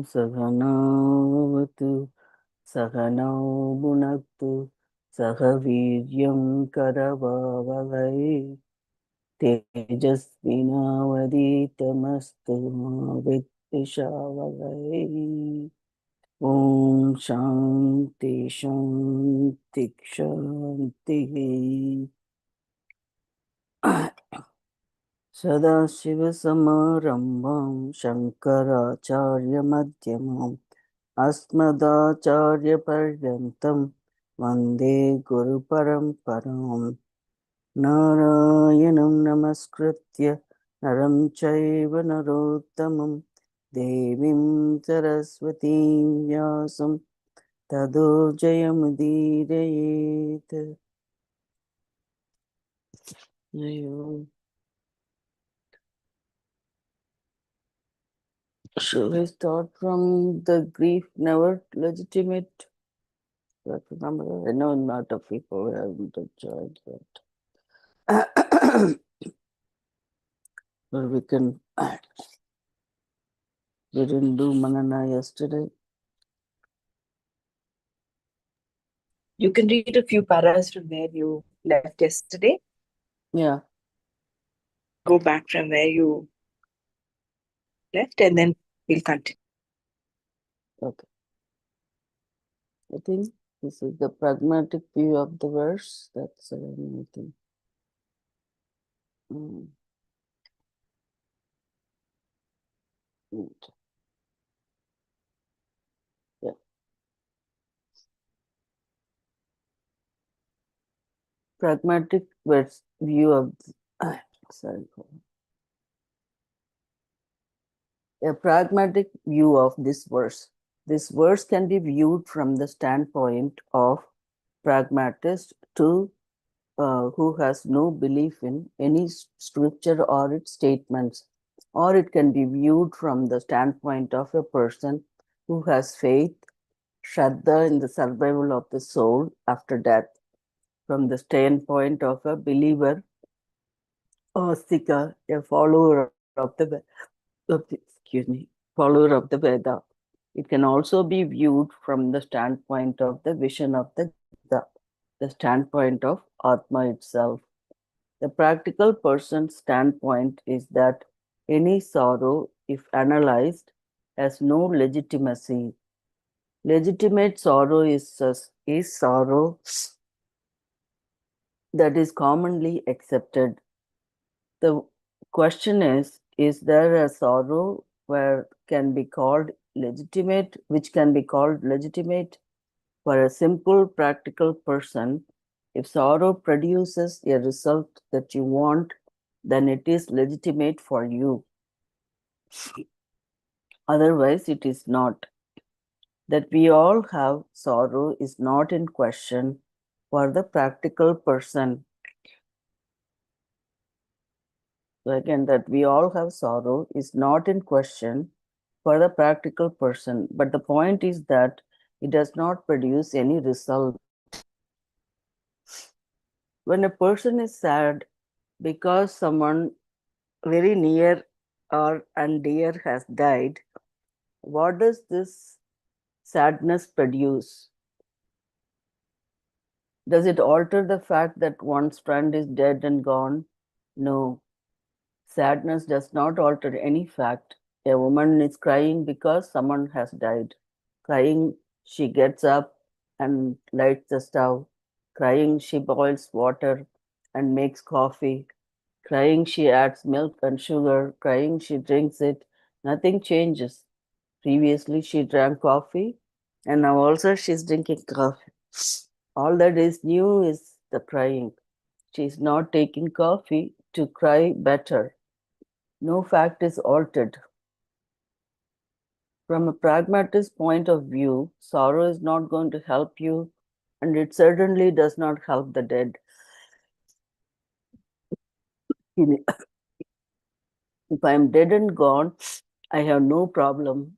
Sahanavatu Sahanau Bhunaktu Sahaviryam Karavavai Tejasvinavaditamastu Vidvishavai. Om Shanti Shanti Shanti. Sadashivasamarambam Shankaracharya-madhyamam Asmadacharya-paryantam Vande Guru-paramparam. Narayanam namaskritya naram chaiva narottamam devim saraswatim vyasam tado jayamudirayet. Ayo. Shall we start from the grief never legitimate? I remember, I know a lot of people haven't enjoyed that. But we didn't do Manana yesterday. You can read a few paras from where you left yesterday. Yeah. Go back from where you left and then we'll continue. Okay. I think this is the pragmatic view of the verse. That's anything. Yeah. Pragmatic view of a pragmatic view of this verse. This verse can be viewed from the standpoint of pragmatist to who has no belief in any scripture or its statements, or it can be viewed from the standpoint of a person who has faith, shraddha in the survival of the soul after death, from the standpoint of a believer, astika, a follower follower of the Veda. It can also be viewed from the standpoint of the vision of the Gita, the standpoint of Atma itself. The practical person's standpoint is that any sorrow, if analyzed, has no legitimacy. Legitimate sorrow is sorrow that is commonly accepted. The question is there a sorrow which can be called legitimate for a simple practical person? If sorrow produces a result that you want, then it is legitimate for you. Otherwise, it is not. That we all have sorrow is not in question for the practical person. So again, that we all have sorrow is not in question for the practical person. But the point is that it does not produce any result. When a person is sad because someone very near or and dear has died, what does this sadness produce? Does it alter the fact that one's friend is dead and gone? No. Sadness does not alter any fact. A woman is crying because someone has died. Crying, she gets up and lights the stove. Crying, she boils water and makes coffee. Crying, she adds milk and sugar. Crying, she drinks it. Nothing changes. Previously, she drank coffee, and now also she's drinking coffee. All that is new is the crying. She's not taking coffee to cry better. No fact is altered. From a pragmatist point of view, sorrow is not going to help you, and it certainly does not help the dead. If I am dead and gone, I have no problem.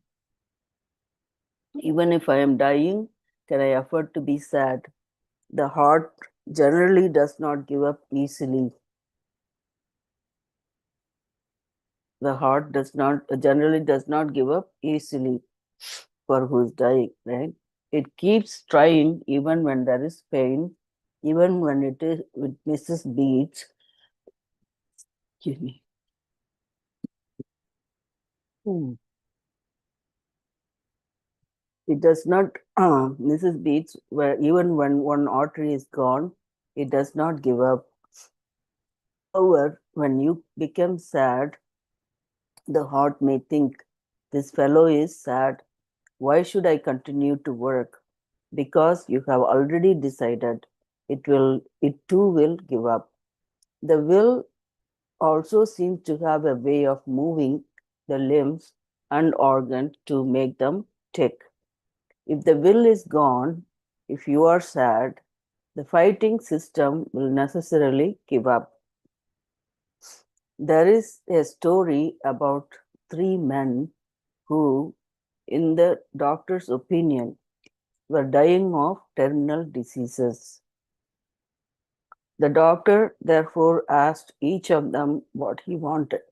Even if I am dying, can I afford to be sad? The heart generally does not give up easily. The heart does not generally does not give up easily for who is dying, right? It keeps trying even when there is pain, even when it misses beats. Excuse me. Hmm. It does not misses beats where even when one artery is gone, it does not give up. However, when you become sad, the heart may think, this fellow is sad. Why should I continue to work? Because you have already decided it too will give up. The will also seems to have a way of moving the limbs and organs to make them tick. If the will is gone, if you are sad, the fighting system will necessarily give up. There is a story about three men who, in the doctor's opinion, were dying of terminal diseases. The doctor therefore asked each of them what he wanted.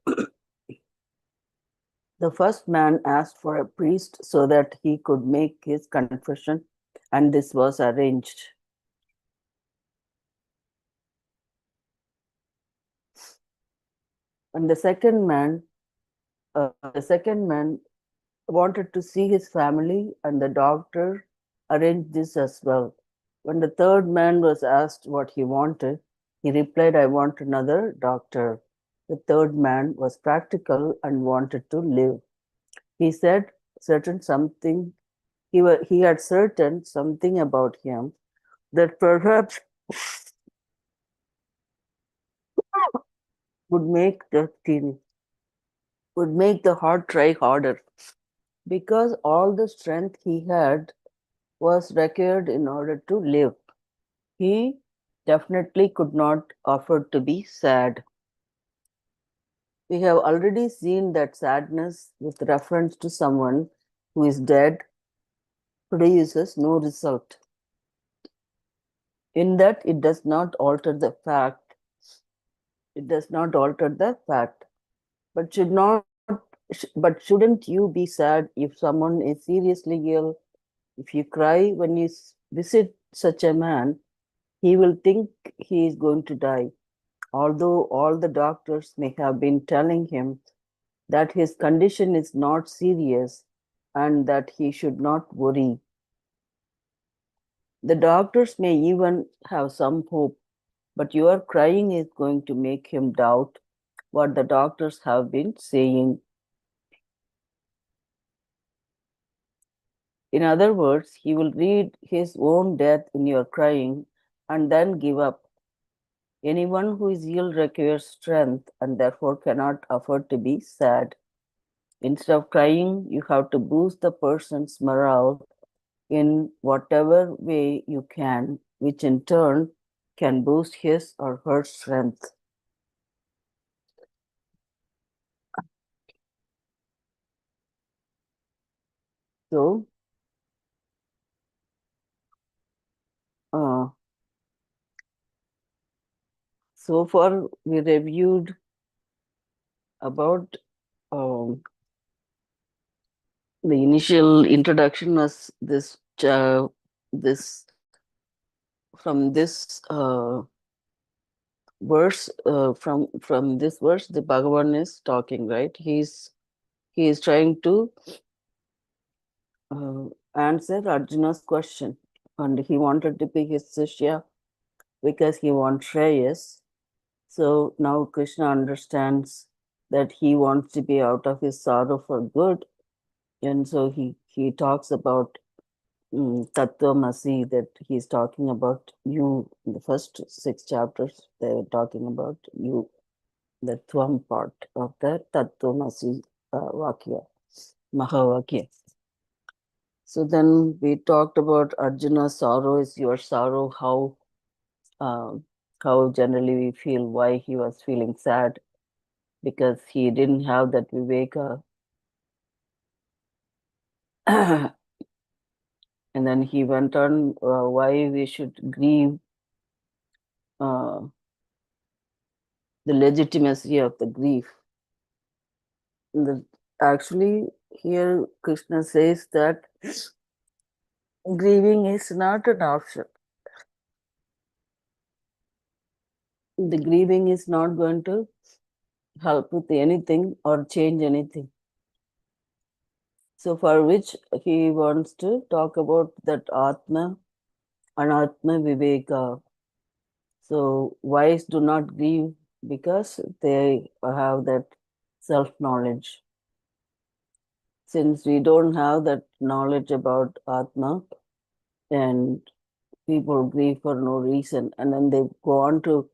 The first man asked for a priest so that he could make his confession, and this was arranged. And the second man wanted to see his family, and the doctor arranged this as well. When the third man was asked what he wanted, he replied, I want another doctor. The third man was practical and wanted to live. He said certain something, he had certain something about him that perhaps would make the would make the heart try harder because all the strength he had was required in order to live. He definitely could not afford to be sad. We have already seen that sadness with reference to someone who is dead produces no result. In that it does not alter the fact, but but shouldn't you be sad if someone is seriously ill? If you cry when you visit such a man, he will think he is going to die, although all the doctors may have been telling him that his condition is not serious and that he should not worry. The doctors may even have some hope, but your crying is going to make him doubt what the doctors have been saying. In other words, he will read his own death in your crying and then give up. Anyone who is ill requires strength and therefore cannot afford to be sad. Instead of crying, you have to boost the person's morale in whatever way you can, which in turn can boost his or her strength. So, uh, so far we reviewed about the initial introduction was this from this verse from this verse the Bhagavan is talking, right? He is trying to uh, answer Arjuna's question, and he wanted to be his Shishya because he wants Shreyas. So now Krishna understands that he wants to be out of his sorrow for good, and so he talks about Tattvamasi, that he's talking about you. In the first six chapters, they were talking about you, the Tvam part of the Tattvamasi Vakya, Mahavakya. So then we talked about Arjuna's sorrow is your sorrow, uh, how generally we feel, why he was feeling sad, because he didn't have that Viveka. And then he went on why we should grieve uh, the legitimacy of the grief. Actually, here Krishna says that grieving is not an option. The grieving is not going to help with anything or change anything. So, for which he wants to talk about that Atma, Anatma Viveka. So, wise do not grieve because they have that self knowledge. Since we don't have that knowledge about Atma, and people grieve for no reason, and then they go on to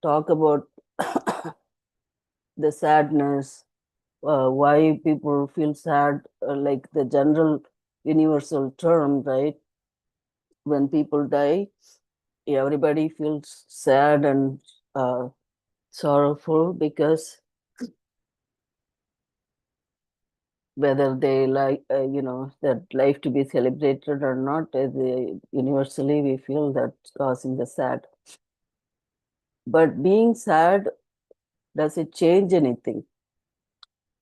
talk about the sadness, why people feel sad, like the general universal term, right? When people die, everybody feels sad and uh, sorrowful because whether they like, that life to be celebrated or not, universally we feel that causing the sad. But being sad, does it change anything?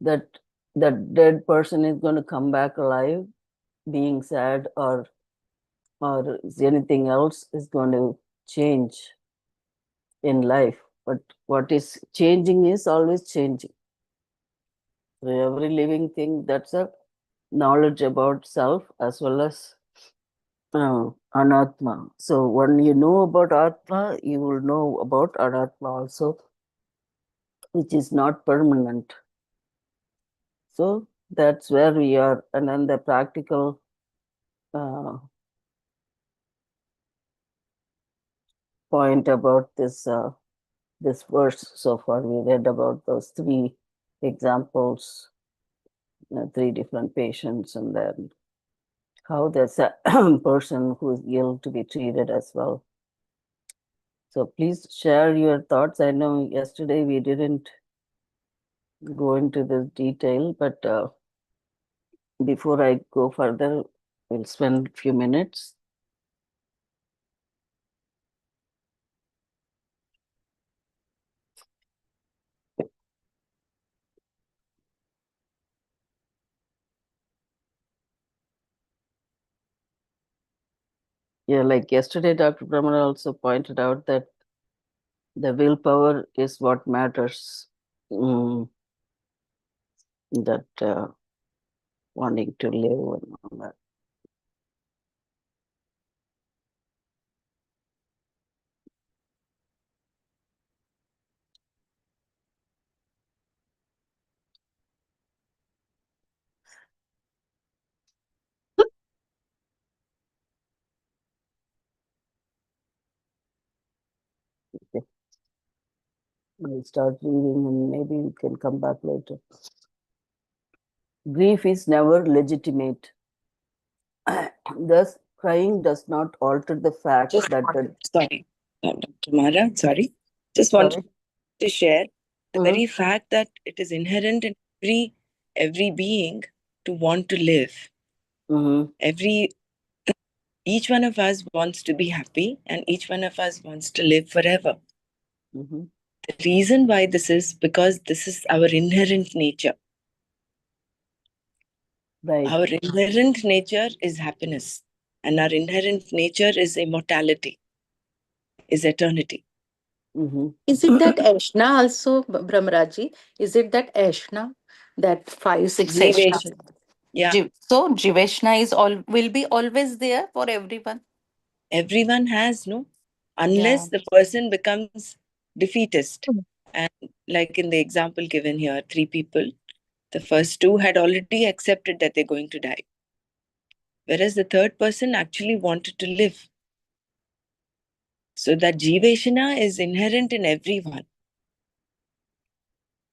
That that dead person is going to come back alive, being sad, or is anything else is going to change in life? But what is changing is always changing. So every living thing, that's a knowledge about self as well as anatma. So when you know about atma, you will know about anatma also, which is not permanent. So that's where we are. And then the practical uh, point about this verse so far, we read about those three examples, three different patients, and then how there's a person who is ill to be treated as well. So please share your thoughts. I know yesterday we didn't go into this detail, but before I go further, we'll spend a few minutes. Yeah, like yesterday, Dr. Brahmana also pointed out that the willpower is what matters. That wanting to live and all that. Okay. I'll start reading and maybe we can come back later. Grief is never legitimate. Thus, crying does not alter the fact Just that the. sorry, Dr. Mara, sorry. Just wanted Sorry. to share the Mm-hmm. very fact that it is inherent in every being to want to live. Mm-hmm. Every Each one of us wants to be happy, and each one of us wants to live forever. Mm-hmm. The reason why this is because this is our inherent nature. Right. Our inherent nature is happiness, and our inherent nature is immortality, is eternity. Mm-hmm. Is it that Ashna also, Brahmaraji? Is it that Ashna, that 5, 6 Ashna? Jiveshna. Yeah, So Jiveshna is all will be always there for everyone. everyone has, no? Yeah. Unless the person becomes defeatist. And like in the example given here, three people, the first two had already accepted that they're going to die. Whereas the third person actually wanted to live. So that Jiveshana is inherent in everyone.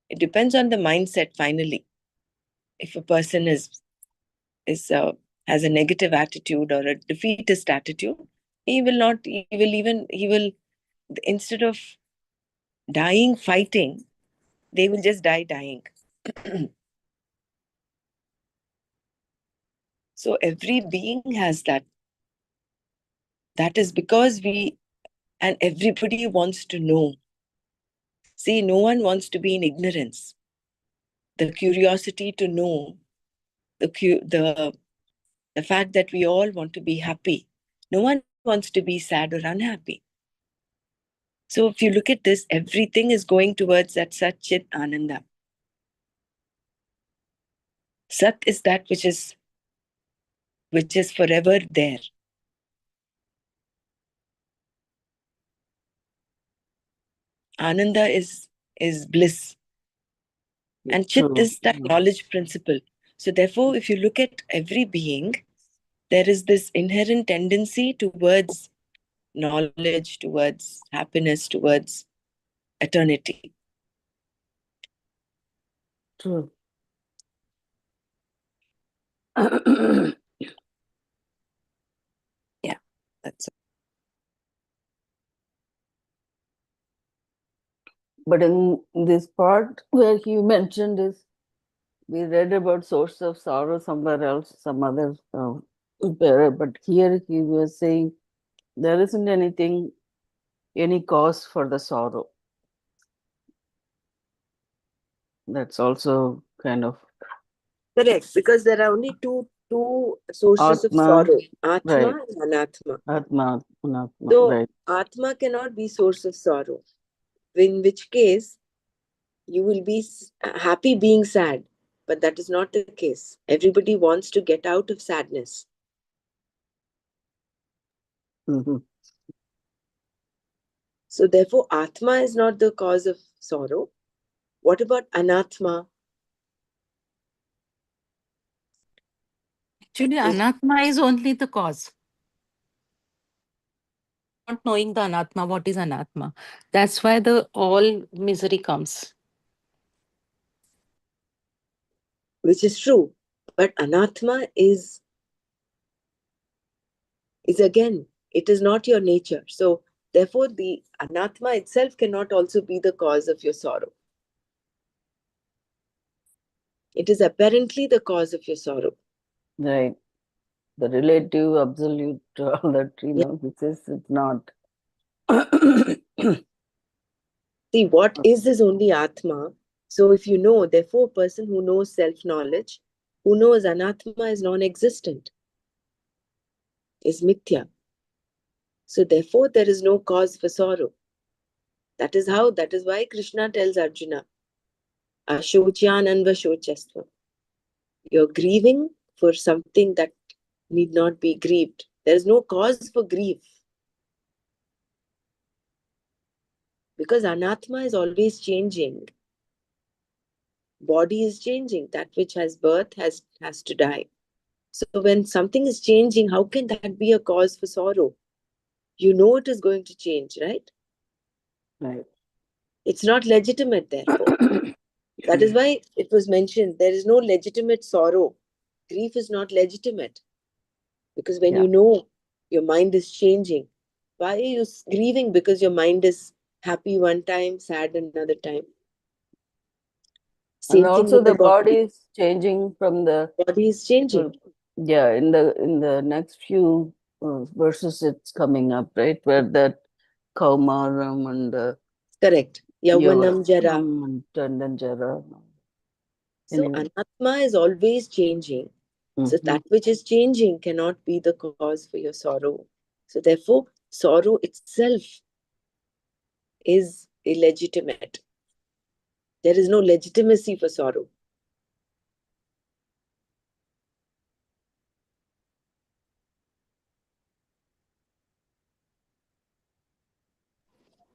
It depends on the mindset finally. If a person is has a negative attitude or a defeatist attitude, he will not, he will, instead of dying fighting, they will just die dying. So every being has that. That is because we and everybody wants to know. See, no one wants to be in ignorance. The curiosity to know, the fact that we all want to be happy. No one wants to be sad or unhappy. So if you look at this, everything is going towards that Sat Chit Ananda. Sat is that which is forever there. Ananda is bliss. And Chit is that knowledge principle. So therefore, if you look at every being, there is this inherent tendency towards knowledge, towards happiness, towards eternity. True. Yeah, that's it. But in this part where he mentioned is, we read about source of sorrow somewhere else, some other but here he was saying there isn't any cause for the sorrow. That's also kind of Correct, because there are only two sources of Atma, sorrow, Atma right? and Anatma. Atma, Anatma, So right? Atma cannot be source of sorrow, in which case you will be happy being sad, but that is not the case. Everybody wants to get out of sadness. Mm-hmm. So therefore Atma is not the cause of sorrow. What about Anatma? Actually, anatma is only the cause. Not knowing the anatma, what is anatma? That's why the all misery comes. Which is true, but Anatma is again, it is not your nature. So therefore the Anatma itself cannot also be the cause of your sorrow. It is apparently the cause of your sorrow. Right. The relative, absolute, all that, he says it's not. See, what is only Atma. So if you know, therefore, a person who knows self-knowledge, who knows Anatma is non-existent, is mithya. So therefore, there is no cause for sorrow. That is why Krishna tells Arjuna, Ashocyananvashochastva. You're grieving for something that need not be grieved. There is no cause for grief. Because Anatma is always changing. Body is changing. That which has birth has to die. So when something is changing, how can that be a cause for sorrow? You know it is going to change, right? Right. It's not legitimate, therefore. That is why it was mentioned, there is no legitimate sorrow. Grief is not legitimate. Because when you know your mind is changing, why are you grieving? Because your mind is happy one time, sad another time. And Same thing also with the the body body. is changing from the Body is changing. in the next few verses it's coming up, right, where that Kaumaram and Correct. Yavanam Jara. and then Jara. So Anyway. Anatma is always changing. So Mm-hmm. that which is changing cannot be the cause for your sorrow. So therefore, sorrow itself is illegitimate. There is no legitimacy for sorrow.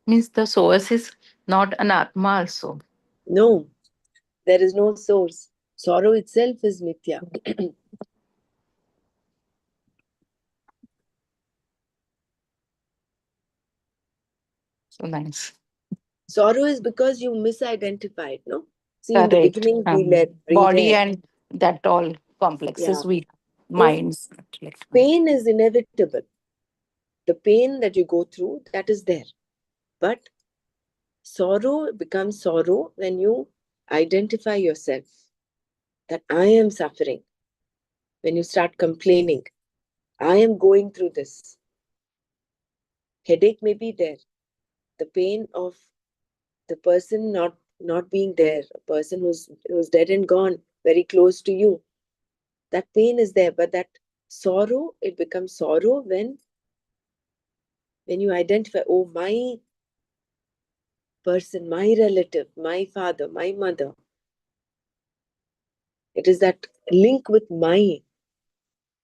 Means the source is not an atma also. No, there is no source. Sorrow itself is mithya. So nice. Sorrow is because you misidentified, no? See, in the Correct. beginning, we Body read, and that all yeah. complexes with So minds. pain is inevitable. The pain that you go through, that is there. But sorrow becomes sorrow when you identify yourself that I am suffering. When you start complaining, I am going through this. Headache may be there. The pain of the person not being there, a person who's dead and gone, very close to you. That pain is there, but that sorrow, it becomes sorrow when you identify, oh, my person, my relative, my father, my mother. It is that link with my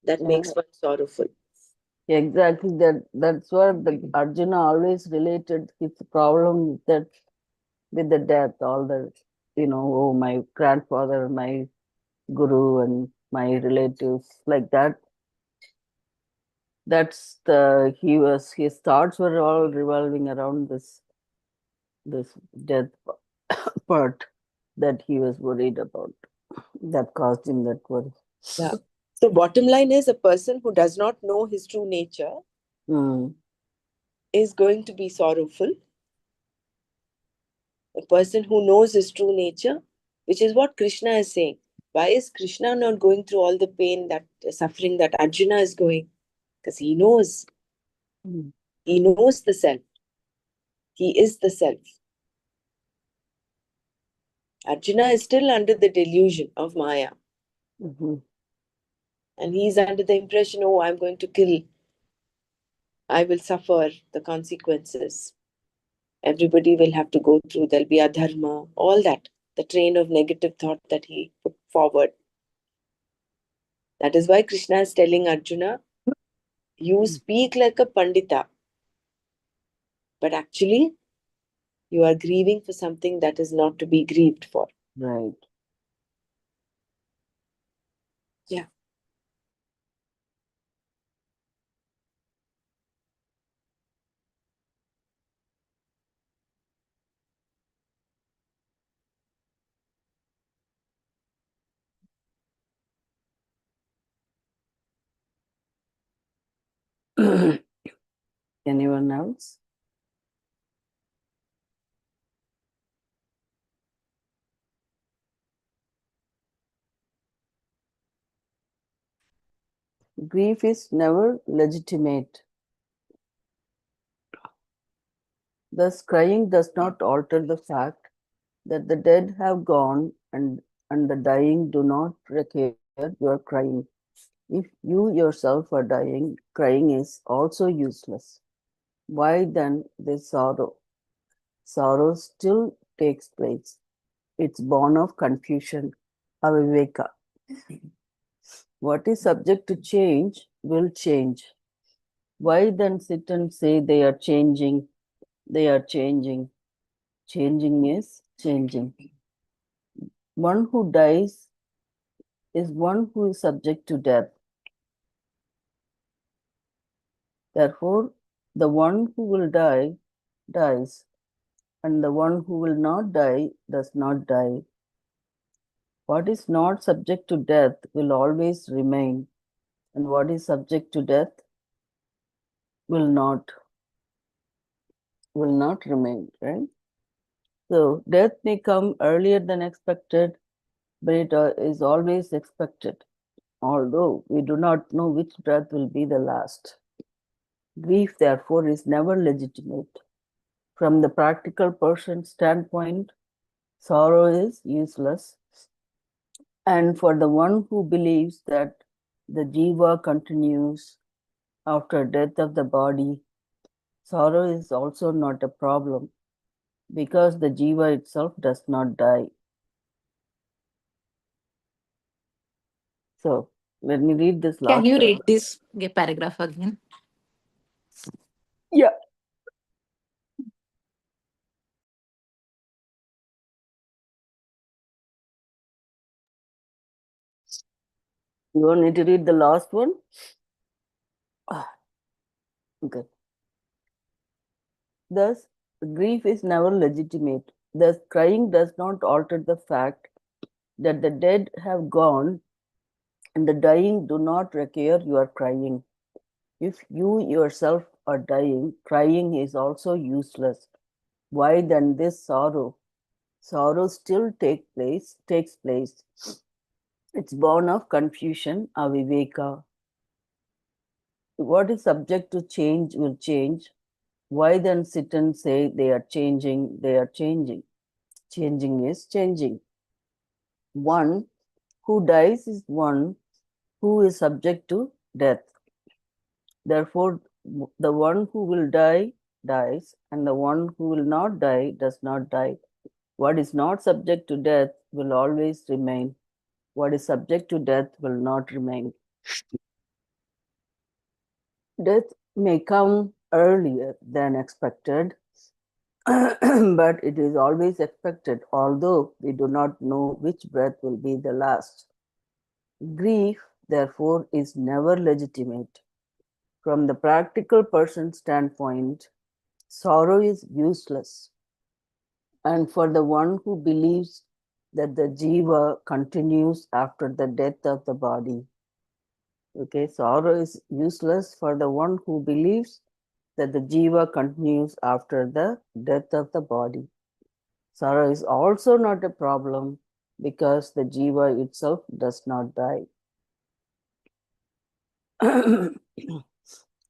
that Yeah, makes one sorrowful. exactly. That's what the Arjuna always related his problem with the death, all the oh, my grandfather, my guru, and my relatives, like that. That's the his thoughts were all revolving around this death part that he was worried about, that caused him that worry. Yeah. So bottom line is, a person who does not know his true nature Mm. is going to be sorrowful. A person who knows his true nature, which is what Krishna is saying. Why is Krishna not going through all the pain, that suffering that Arjuna is going? Because Mm. he knows the self. He is the self. Arjuna is still under the delusion of Maya. Mhm. And he is under the impression, oh, I'm going to kill. I will suffer the consequences. Everybody will have to go through. There'll be adharma, all that. The train of negative thought that he put forward. That is why Krishna is telling Arjuna, you speak like a pandita, but actually you are grieving for something that is not to be grieved for. Right. Yeah. Anyone else? Grief is never legitimate. Thus, crying does not alter the fact that the dead have gone and the dying do not require your crying. If you yourself are dying, crying is also useless. Why then this sorrow? Sorrow still takes place. It's born of confusion, aviveka. What is subject to change will change. Why then sit and say they are changing? They are changing. Changing is changing. One who dies is one who is subject to death. Therefore, the one who will die dies, and the one who will not die does not die. What is not subject to death will always remain, and what is subject to death will not remain, right? So death may come earlier than expected, but it is always expected, although we do not know which breath will be the last. Grief, therefore, is never legitimate. From the practical person's standpoint, sorrow is useless. And for the one who believes that the jiva continues after death of the body, sorrow is also not a problem because the jiva itself does not die. So let me read this Can last you read paragraph. this paragraph again? Yeah. You want me to read the last one? Okay. Thus, grief is never legitimate. Thus, crying does not alter the fact that the dead have gone and the dying do not require your crying. If you yourself are dying, crying is also useless. Why then this sorrow? Sorrow still takes place. It's born of confusion, aviveka. What is subject to change will change. Why then sit and say they are changing, they are changing? Changing is changing. One who dies is one who is subject to death. Therefore, the one who will die dies, and the one who will not die does not die. What is not subject to death will always remain. What is subject to death will not remain. Death may come earlier than expected, but it is always expected, although we do not know which breath will be the last. Grief, therefore, is never legitimate. From the practical person's standpoint, sorrow is useless. And for the one who believes that the jiva continues after the death of the body, okay, sorrow is useless for the one who believes that the jiva continues after the death of the body. Sorrow is also not a problem because the jiva itself does not die.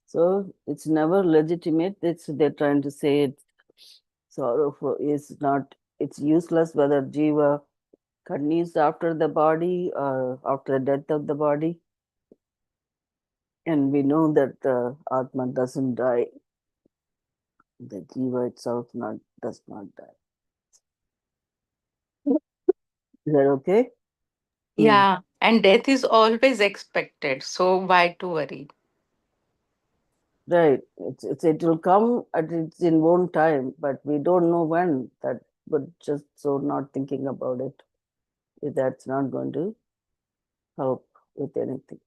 So it's never legitimate. They're trying to say it. Sorrow is not. It's useless whether jiva continues after the body or after the death of the body. And we know that Atma doesn't die. The jiva itself does not die. Is that okay? Yeah, and death is always expected. So why to worry? Right. It will come at its in own time, but we don't know when. That, but just so not thinking about it, that's not going to help with anything.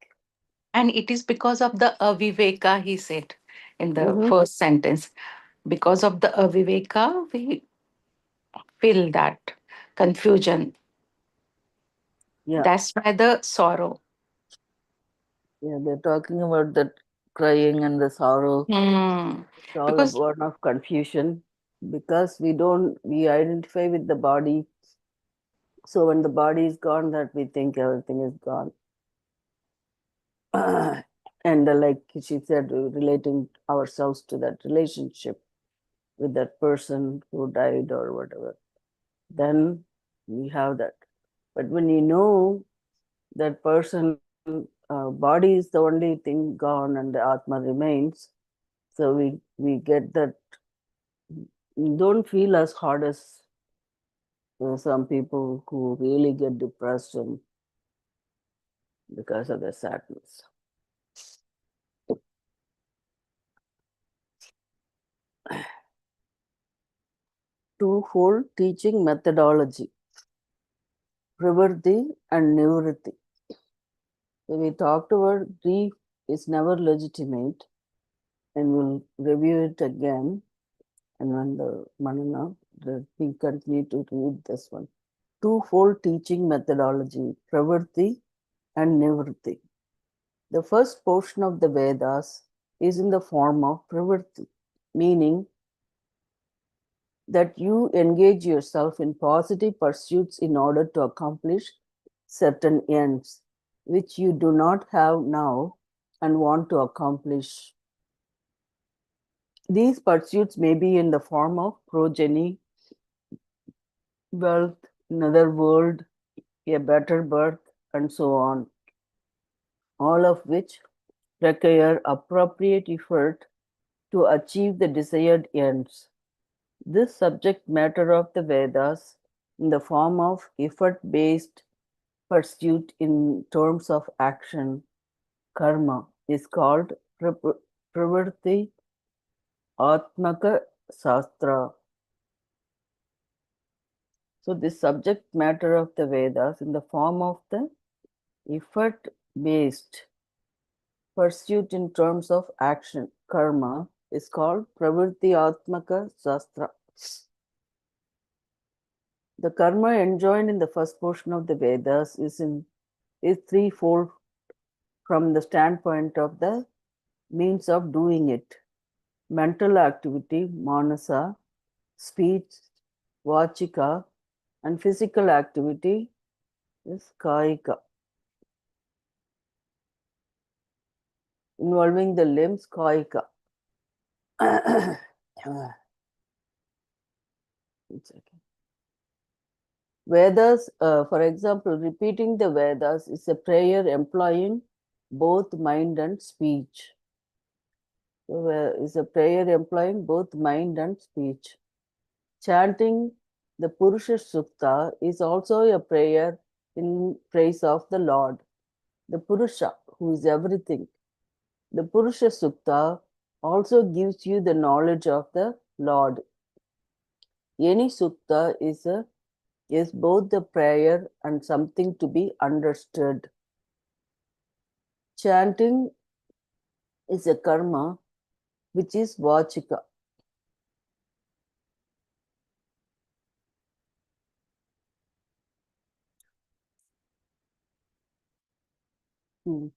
And it is because of the aviveka, he said in the Mm-hmm. first sentence. Because of the aviveka, we feel that confusion. Yeah. That's why the sorrow. Yeah. They're talking about that crying and the sorrow. Hmm. It's all a Because burden of confusion because we identify with the body. So when the body is gone, that we think everything is gone. And like she said, relating ourselves to that relationship with that person who died or whatever, then we have that. But when you know that person, body is the only thing gone and the Atma remains, so we get that, don't feel as hard as some people who really get depressed and because of the sadness. Twofold teaching methodology, pravritti and nivritti. So we talked about grief is never legitimate, and we'll review it again. And when the Manana, we continue to read this one. Twofold teaching methodology, pravritti and nivritti. The first portion of the Vedas is in the form of pravritti, meaning that you engage yourself in positive pursuits in order to accomplish certain ends which you do not have now and want to accomplish. These pursuits may be in the form of progeny, wealth, another world, a better birth, and so on, all of which require appropriate effort to achieve the desired ends. This subject matter of the Vedas, in the form of effort based pursuit in terms of action, karma, is called Pravritti Atmaka Sastra. So, this subject matter of the Vedas, in the form of the effort based pursuit in terms of action, karma, is called Pravritti Atmaka Sastra. The karma enjoined in the first portion of the Vedas is threefold from the standpoint of the means of doing it. Mental activity, manasa, speech, vachika, and physical activity is kaika, involving the limbs, kaika. It's okay. Vedas, for example, repeating the Vedas is a prayer employing both mind and speech. So, is a prayer employing both mind and speech. Chanting the Purusha Sukta is also a prayer in praise of the Lord, the Purusha, who is everything. The Purusha Sukta also gives you the knowledge of the Lord. Any sukta is both the prayer and something to be understood. Chanting is a karma which is vachika. Hmm.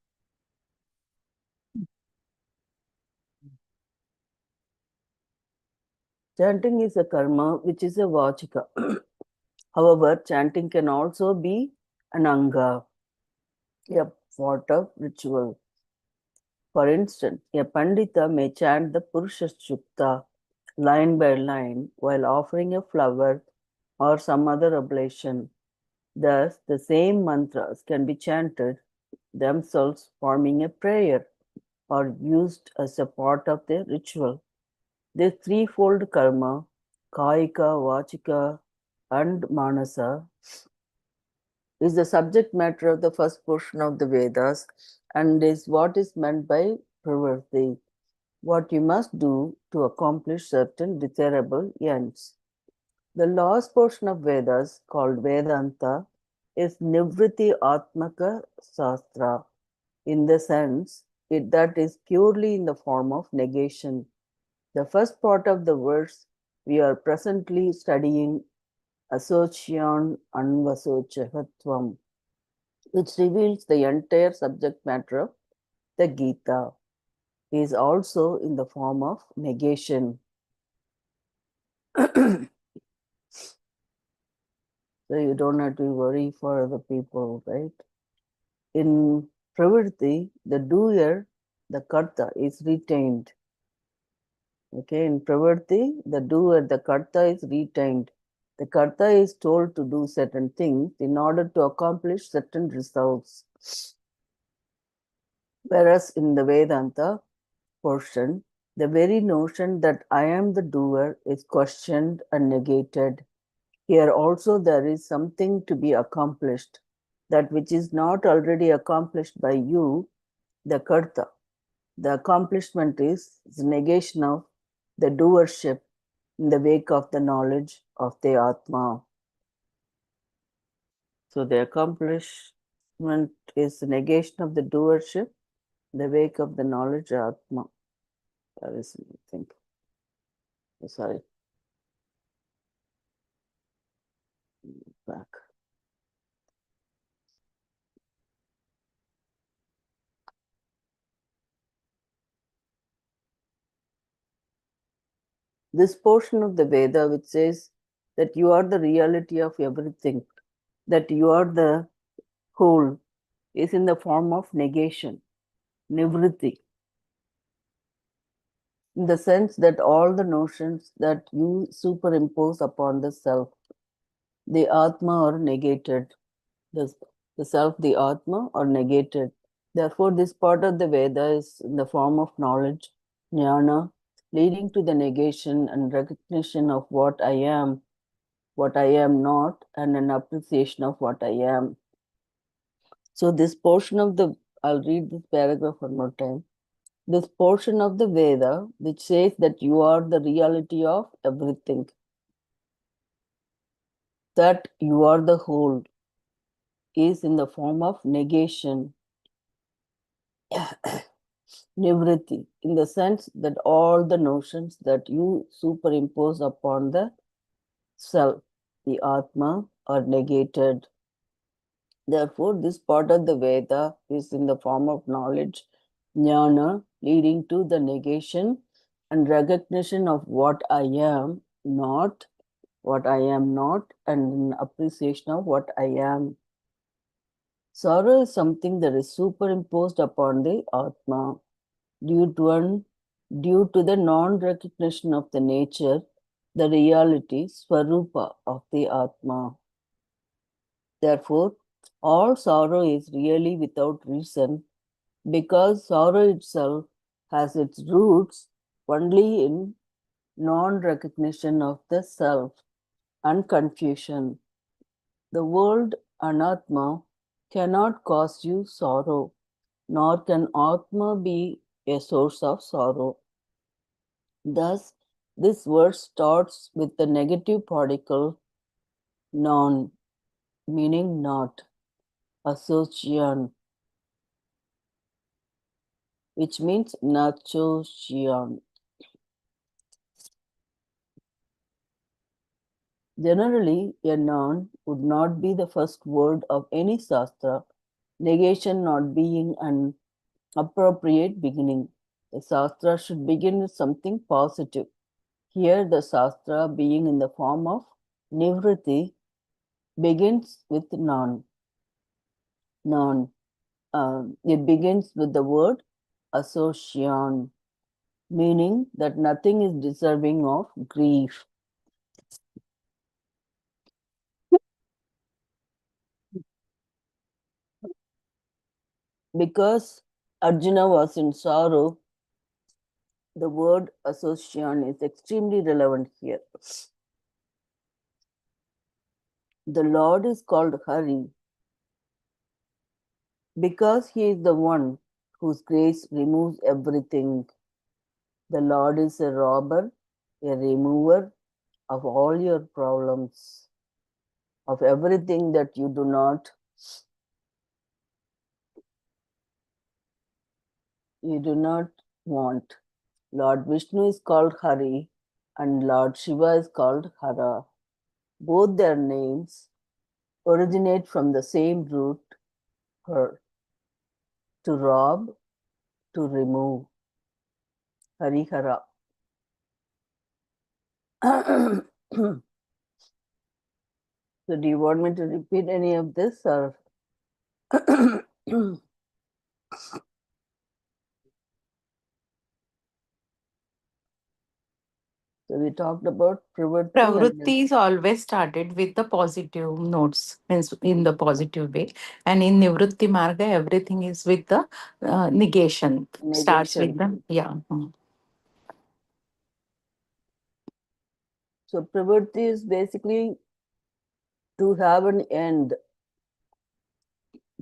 Chanting is a karma which is a vachika. However, chanting can also be an anga, a part of ritual. For instance, a pandita may chant the Purusha Sukta line by line while offering a flower or some other oblation. Thus, the same mantras can be chanted themselves, forming a prayer, or used as a part of the ritual. This threefold karma, kaika, vachika, and manasa, is the subject matter of the first portion of the Vedas and is what is meant by pravritti, what you must do to accomplish certain desirable ends. The last portion of Vedas, called Vedanta, is Nivritti Atmaka Sastra, in the sense that is purely in the form of negation. The first part of the verse we are presently studying, Asocyan Anvasochahatvam, which reveals the entire subject matter of the Gita, is also in the form of negation. So you don't have to worry for other people, right? In pravritti, the doer, the karta, is retained. Okay, in pravritti, the doer, the karta is retained. The karta is told to do certain things in order to accomplish certain results. Whereas in the Vedanta portion, the very notion that I am the doer is questioned and negated. Here also there is something to be accomplished, that which is not already accomplished by you, the karta. The accomplishment is the negation of the doership in the wake of the knowledge of the Atma. So the accomplishment is the negation of the doership in the wake of the knowledge of Atma. That is, I think. Sorry. Back. This portion of the Veda which says that you are the reality of everything, that you are the whole, is in the form of negation, nivritti, in the sense that all the notions that you superimpose upon the self, the Atma, are negated. The self, the Atma, are negated. Therefore, this part of the Veda is in the form of knowledge, jnana, leading to the negation and recognition of what I am not, and an appreciation of what I am. So, this portion of the, I'll read this paragraph one more time. This portion of the Veda, which says that you are the reality of everything, that you are the whole, is in the form of negation, nivritti, in the sense that all the notions that you superimpose upon the self, the Atma, are negated. Therefore, this part of the Veda is in the form of knowledge, jnana, leading to the negation and recognition of what I am not, and appreciation of what I am. Sorrow is something that is superimposed upon the Atma due to an due to the non-recognition of the nature, the reality, Swarupa of the Atma. Therefore, all sorrow is really without reason because sorrow itself has its roots only in non-recognition of the self and confusion. The world anatma cannot cause you sorrow, nor can atma be a source of sorrow. Thus, this verse starts with the negative particle non, meaning not, association, which means nachoshian. Generally, a noun would not be the first word of any sastra, negation not being an appropriate beginning. The sastra should begin with something positive. Here, the sastra, being in the form of nivritti, begins with non. Non. It begins with the word association, meaning that nothing is deserving of grief. Because Arjuna was in sorrow, the word association is extremely relevant here. The Lord is called Hari because he is the one whose grace removes everything. The Lord is a robber, a remover of all your problems, of everything that you do not want. Lord Vishnu is called Hari and Lord Shiva is called Hara. Both their names originate from the same root, her, to rob, to remove, Harihara. So do you want me to repeat any of this or? So we talked about Pravritti and Pravritti is always started with the positive notes, means in the positive way. And in Nivritti Marga, everything is with the negation. Starts with negation. the, yeah. So Pravritti is basically to have an end.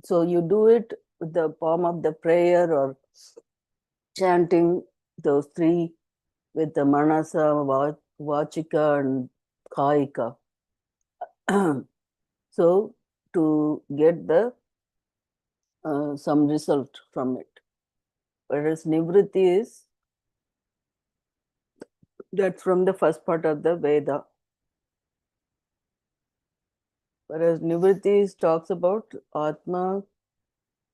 So you do it with the form of the prayer or chanting those three with the Manasa, Vachika, and Kaika. So to get the some result from it. Whereas Nivritti is that from the first part of the Veda. Whereas Nivritti talks about Atma,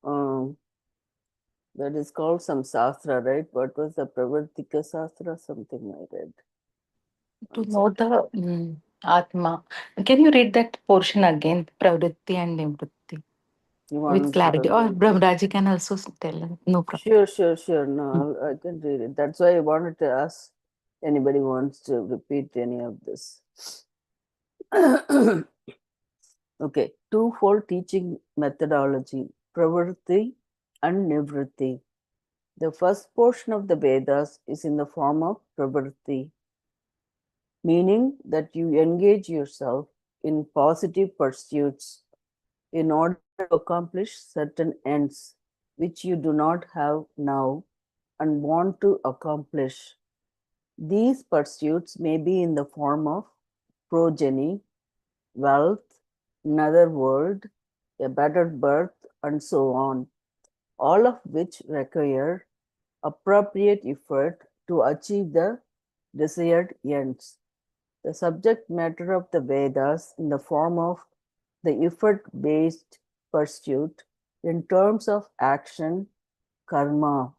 um, that is called some Sastra, right? What was the Pravartika Sastra? Something I read. To One know second. the Atma. Can you read that portion again? Pravritti and Nivritti You with want clarity. Or the Brahmaraji can also tell. No problem. sure. No, I can read it. That's why I wanted to ask anybody wants to repeat any of this. Okay, twofold teaching methodology, pravritti and nivritti. The first portion of the Vedas is in the form of pravritti, meaning that you engage yourself in positive pursuits in order to accomplish certain ends which you do not have now and want to accomplish. These pursuits may be in the form of progeny, wealth, another world, a better birth, and so on, all of which require appropriate effort to achieve the desired ends. The subject matter of the Vedas in the form of the effort based pursuit in terms of action, karma,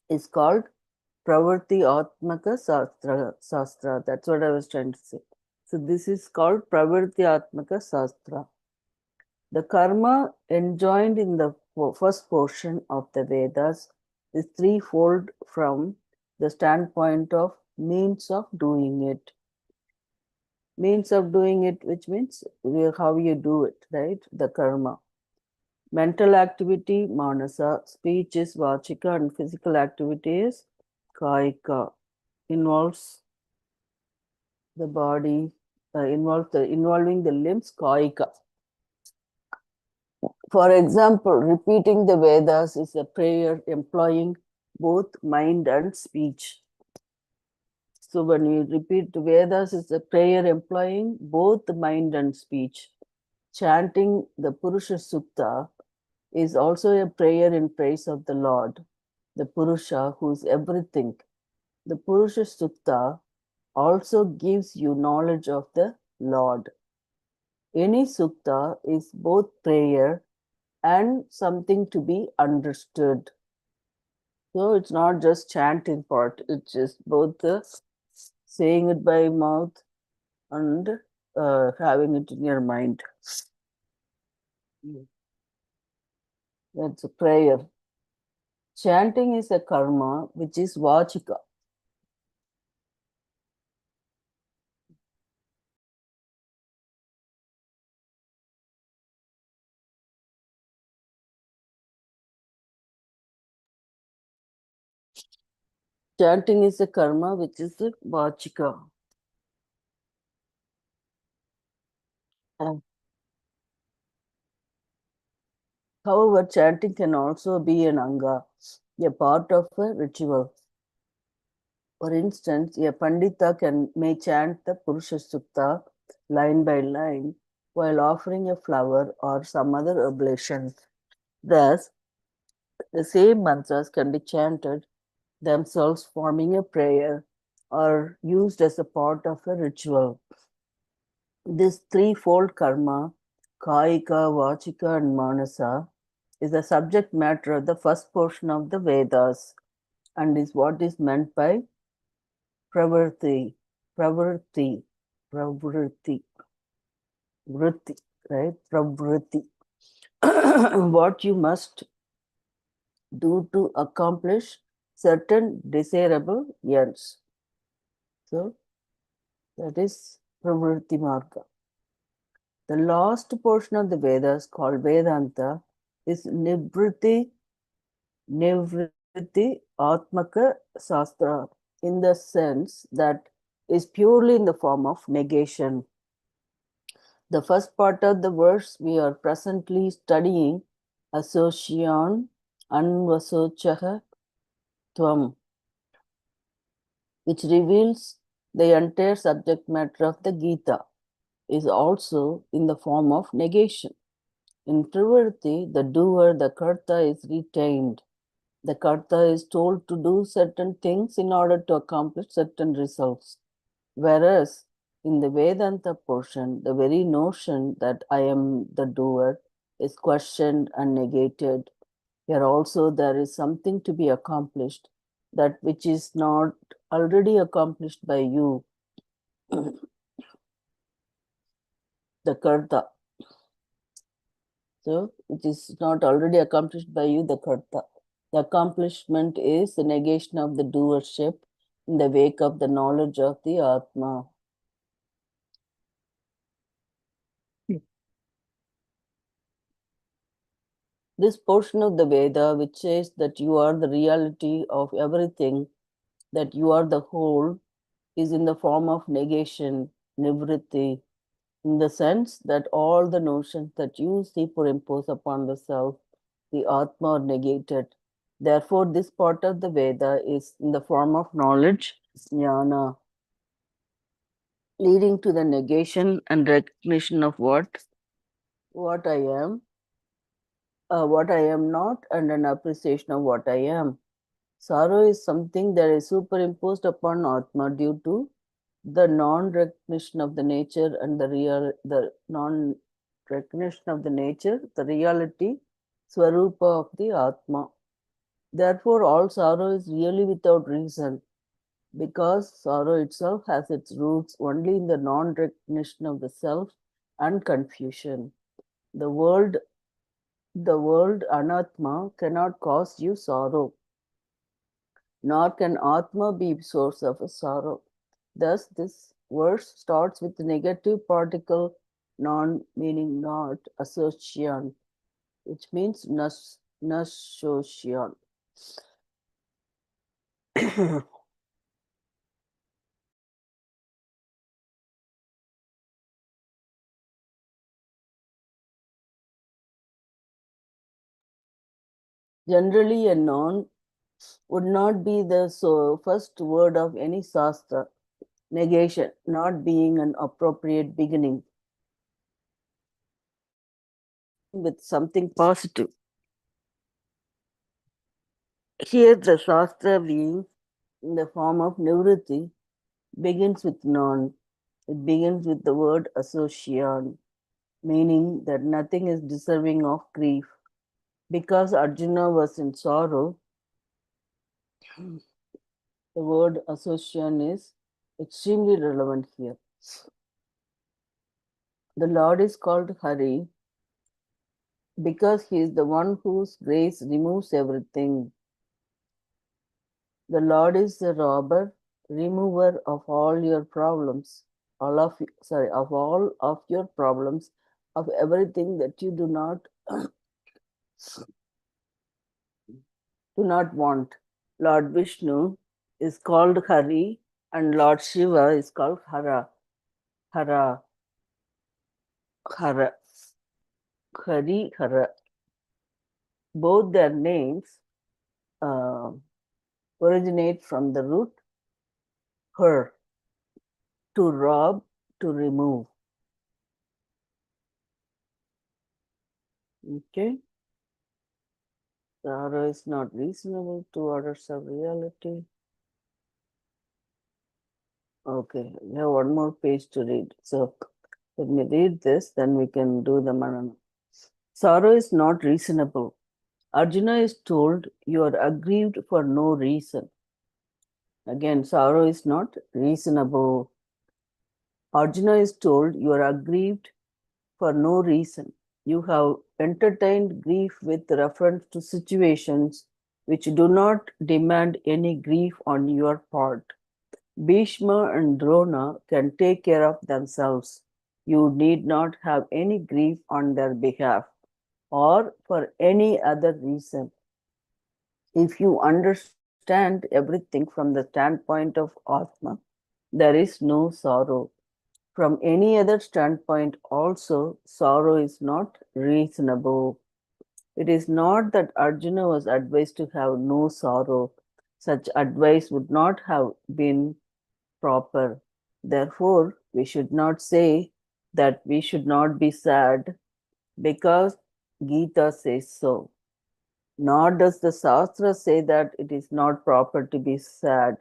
is called Pravarti Atmaka Sastra. That's what I was trying to say. So, this is called Pravarti Atmaka Sastra. The karma enjoined in the first portion of the Vedas is threefold from the standpoint of means of doing it. Means of doing it, which means how you do it, right? The karma. Mental activity, manasa, speech is vachika, and physical activity is kaika. Involves the body, involving the limbs, kaika. For example, repeating the Vedas is a prayer employing both mind and speech. So when you repeat the Vedas, it's a prayer employing both mind and speech. Chanting the Purusha Sukta is also a prayer in praise of the Lord, the Purusha who is everything. The Purusha Sukta also gives you knowledge of the Lord. Any sukta is both prayer and something to be understood. So it's not just chanting part, it's just both saying it by mouth and having it in your mind. That's a prayer. Chanting is a karma which is vachika. Chanting is a karma which is a vachika. However, chanting can also be an anga, a part of a ritual. For instance, a pandita may chant the Purusha Sukta line by line while offering a flower or some other oblation. Thus, the same mantras can be chanted themselves, forming a prayer or used as a part of a ritual. This threefold karma, kaika, vachika, and manasa, is the subject matter of the first portion of the Vedas and is what is meant by pravrti, pravrti, pravrti, vritti, right? Pravrti. What you must do to accomplish certain desirable ends. So that is pravrti marga. The last portion of the Vedas called Vedanta is Nivritti Atmaka Sastra in the sense that is purely in the form of negation. The first part of the verse we are presently studying, Asosyan Anvasochaha Tvam, which reveals the entire subject matter of the Gita, is also in the form of negation. In Trivrti, the doer, the karta, is retained. The karta is told to do certain things in order to accomplish certain results. Whereas in the Vedanta portion, the very notion that I am the doer is questioned and negated. Here also there is something to be accomplished, that which is not already accomplished by you, the karta. So it is not already accomplished by you, the karta. The accomplishment is the negation of the doership in the wake of the knowledge of the Atma. This portion of the Veda, which says that you are the reality of everything, that you are the whole, is in the form of negation, nivritti, in the sense that all the notions that you superimpose upon the self, the Atma, are negated. Therefore, this part of the Veda is in the form of knowledge, jnana, leading to the negation and recognition of what I am, what I am not, and an appreciation of what I am. Sorrow is something that is superimposed upon Atma due to the non-recognition of the nature and the non-recognition of the nature, the reality, Swarupa of the Atma. Therefore, all sorrow is really without reason, because sorrow itself has its roots only in the non-recognition of the self and confusion. The world Anatma cannot cause you sorrow. nor can Atma be source of a sorrow. Thus, this verse starts with the negative particle non meaning not association, which means nasociation. Generally, a non would not be the first word of any sastra. Negation not being an appropriate beginning with something positive. Here, the Shastra being in the form of Nivritti begins with non. It begins with the word association, meaning that nothing is deserving of grief. Because Arjuna was in sorrow, the word association is extremely relevant here. The Lord is called Hari because he is the one whose grace removes everything. The Lord is the robber, remover of all your problems, of all of your problems, of everything that you do not want. Lord Vishnu is called Hari and Lord Shiva is called Hara. Hara. Hara. Hari, Hara. Both their names uh, originate from the root her, to rob, to remove. Okay. Sorrow is not reasonable to orders of reality. Okay, we have one more page to read. So let me read this, then we can do the Manana. Sorrow is not reasonable. Arjuna is told you are aggrieved for no reason. Again, sorrow is not reasonable. Arjuna is told you are aggrieved for no reason. You have entertained grief with reference to situations which do not demand any grief on your part. Bhishma and Drona can take care of themselves. You need not have any grief on their behalf or for any other reason. If you understand everything from the standpoint of Atma, there is no sorrow. From any other standpoint, also, sorrow is not reasonable. It is not that Arjuna was advised to have no sorrow. Such advice would not have been proper. Therefore, we should not say that we should not be sad because Gita says so. Nor does the Shastra say that it is not proper to be sad.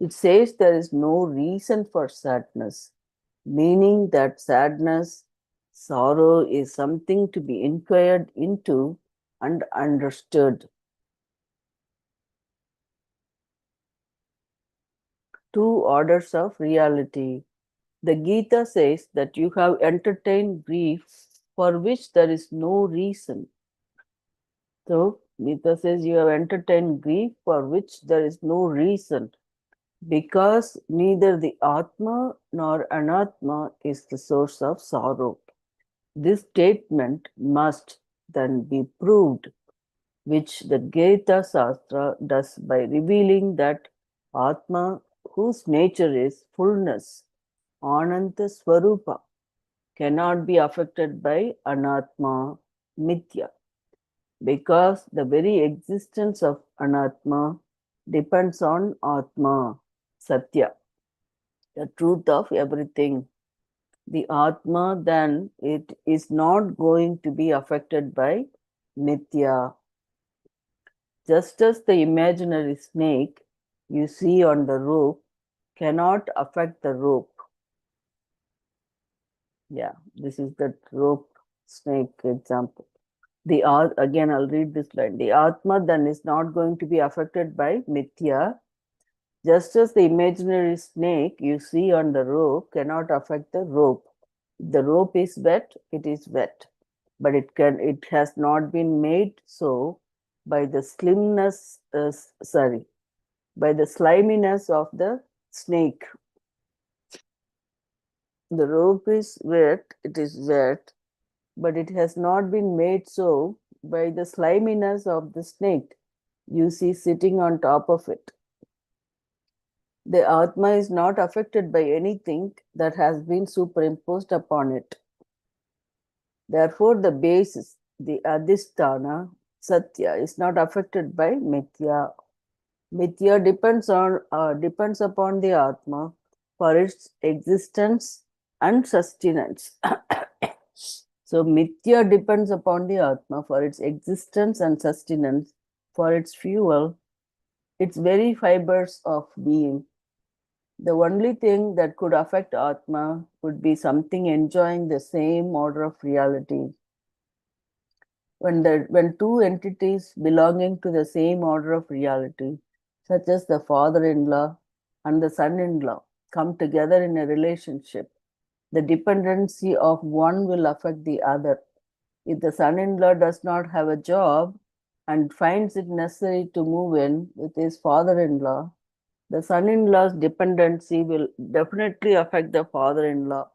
It says there is no reason for sadness, meaning that sadness, sorrow is something to be inquired into and understood. Two orders of reality. The Gita says that you have entertained grief for which there is no reason. So, Gita says you have entertained grief for which there is no reason because neither the Atma nor Anatma is the source of sorrow. This statement must then be proved, which the Gita Shastra does by revealing that Atma, whose nature is fullness, Ananta Swarupa, cannot be affected by Anatma, Mithya, because the very existence of Anatma depends on Atma, Satya, the truth of everything. The Atma, then, it is not going to be affected by Nitya. Just as the imaginary snake you see on the rope cannot affect the rope. Yeah, this is that rope snake example. Again, I'll read this line. The Atma then is not going to be affected by Mithya. Just as the imaginary snake you see on the rope cannot affect the rope. If the rope is wet, it is wet. But it has not been made so by the sliminess of the snake. The rope is wet, it is wet, but it has not been made so by the sliminess of the snake you see sitting on top of it. The Atma is not affected by anything that has been superimposed upon it. Therefore, the basis, the Adhisthana, Satya, is not affected by Mithya. Mithya depends upon the Atma for its existence and sustenance. So, Mithya depends upon the Atma for its existence and sustenance, for its fuel, its very fibers of being. The only thing that could affect Atma would be something enjoying the same order of reality. When two entities belonging to the same order of reality, such as the father-in-law and the son-in-law, come together in a relationship, the dependency of one will affect the other. If the son-in-law does not have a job and finds it necessary to move in with his father-in-law, the son-in-law's dependency will definitely affect the father-in-law.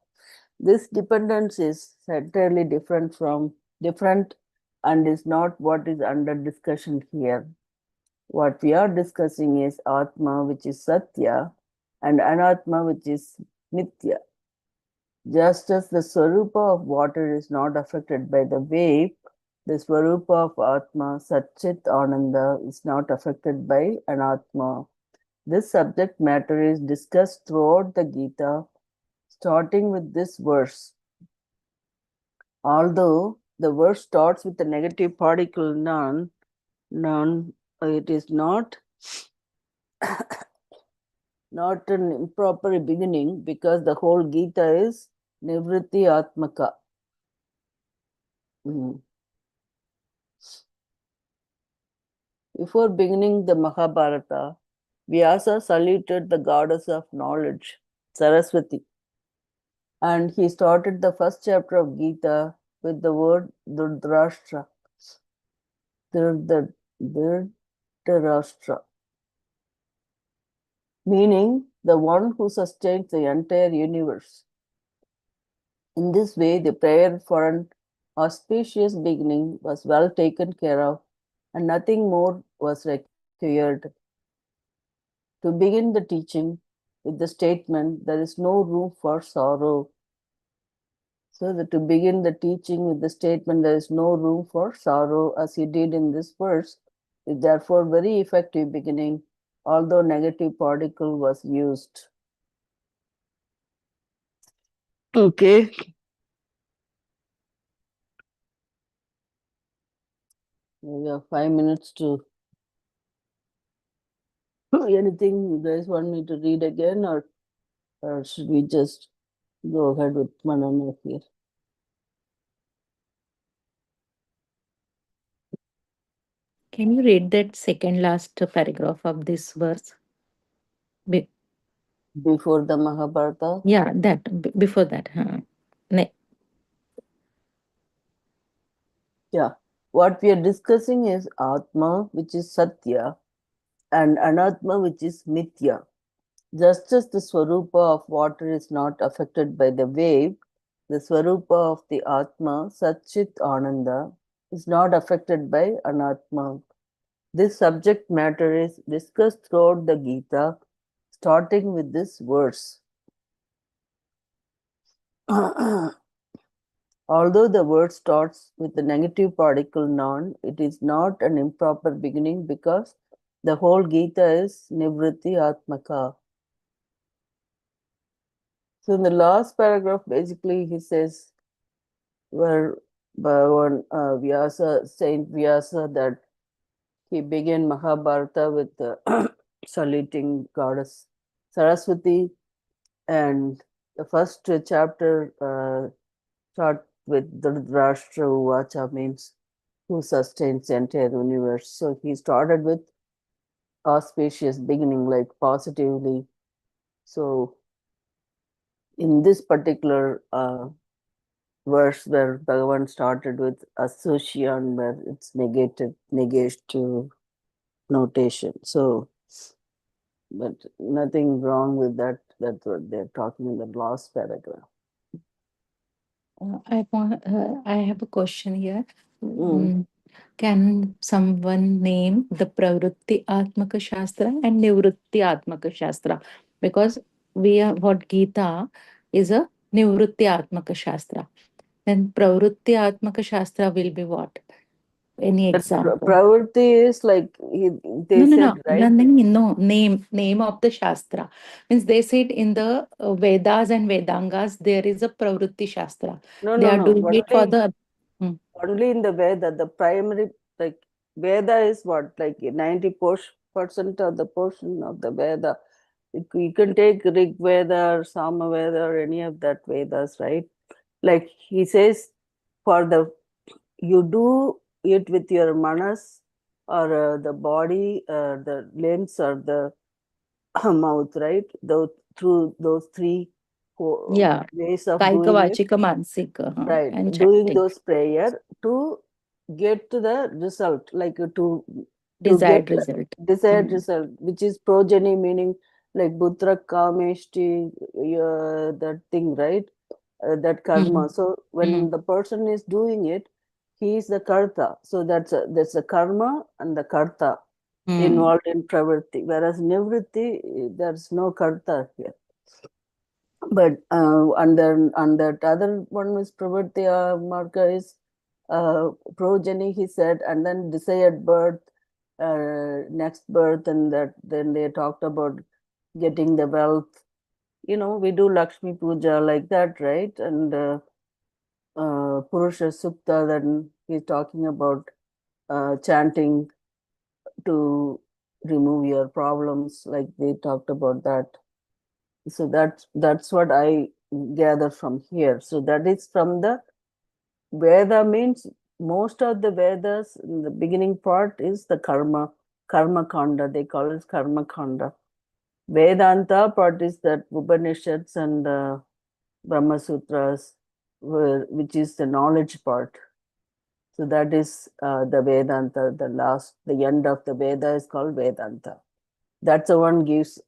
This dependence is entirely different and is not what is under discussion here. What we are discussing is Atma, which is Satya, and Anatma, which is Nitya. Just as the Swarupa of water is not affected by the wave, the Swarupa of Atma, Satchit Ananda, is not affected by Anatma. This subject matter is discussed throughout the Gita, starting with this verse. Although the verse starts with the negative particle none, it is not an improper beginning because the whole Gita is Nivritti Atmaka. Before beginning the Mahabharata, Vyasa saluted the goddess of knowledge, Saraswati, and he started the first chapter of Gita with the word Dhritarashtra. Dhritarashtra, meaning the one who sustains the entire universe. In this way, the prayer for an auspicious beginning was well taken care of, and nothing more was required. To begin the teaching with the statement, there is no room for sorrow. So, to begin the teaching with the statement, there is no room for sorrow, as he did in this verse, is therefore very effective beginning, although negative particle was used. Okay. We have 5 minutes to anything you guys want me to read again, or should we just go ahead with Manana here? Can you read that second last paragraph of this verse? Before the Mahabharata? Yeah, before that. Yeah. What we are discussing is Atma, which is Satya, and Anatma, which is Mithya. Just as the Swarupa of water is not affected by the wave, the Swarupa of the Atma, Satchit Ananda, is not affected by Anatma. This subject matter is discussed throughout the Gita, starting with this verse. Although the word starts with the negative particle non, it is not an improper beginning because the whole Gita is Nivritti Atmaka. So in the last paragraph, basically he says, where one Saint Vyasa, that he began Mahabharata with saluting goddess Saraswati, and the first chapter start with Dhritarashtra Uvacha, means who sustains the entire universe. So he started with auspicious beginning, like positively. So in this particular verse where Bhagavan started with association, where it's negative notation. So, but nothing wrong with that. That's what they're talking in the last paragraph. I have a question here. Mm. Can someone name the Pravritti Atmaka Shastra and Nivritti Atmaka Shastra? Because we are what Gita is a Nivritti Atmaka Shastra. Then Pravritti Atmaka Shastra will be what? Any That example? pravritti is like they No, no, said, no. right? No, name of the Shastra. Means they said in the Vedas and Vedangas there is a Pravritti Shastra. No, They no, are no. doing it for the. Hmm. Only in the Veda, the primary, like Veda is what, like 90% of the portion of the Veda. You can take Rig Veda or Sama Veda or any of that Vedas, right? Like he says, for the you do it with your manas or the body, the limbs or the mouth, right? Through those three Yeah. ways of Kaika doing it, Vachika Mansika right? and Doing chanting. those prayer to get to the result, like to get Desired result. desired Mm. result, which is progeny, meaning like Putra Kameshti, that thing, right? That karma. Mm. So when Mm. the person is doing it, he is the karta. So that's a karma and the karta Mm. involved in pravritti. Whereas nivritti, there's no karta here. But and that other one is pravritti marga is progeny, he said, and then desired birth, next birth, and that then they talked about getting the wealth. We do Lakshmi Puja like that, right? And Purusha Sukta, then he's talking about chanting to remove your problems, like they talked about that. So that's what I gather from here. So that is from the Veda, means most of the Vedas in the beginning part is the karma kanda. They call it karma kanda. Vedanta part is that Upanishads and Brahma Sutras, which is the knowledge part. So that is the Vedanta. The end of the Veda is called Vedanta. That's the one gives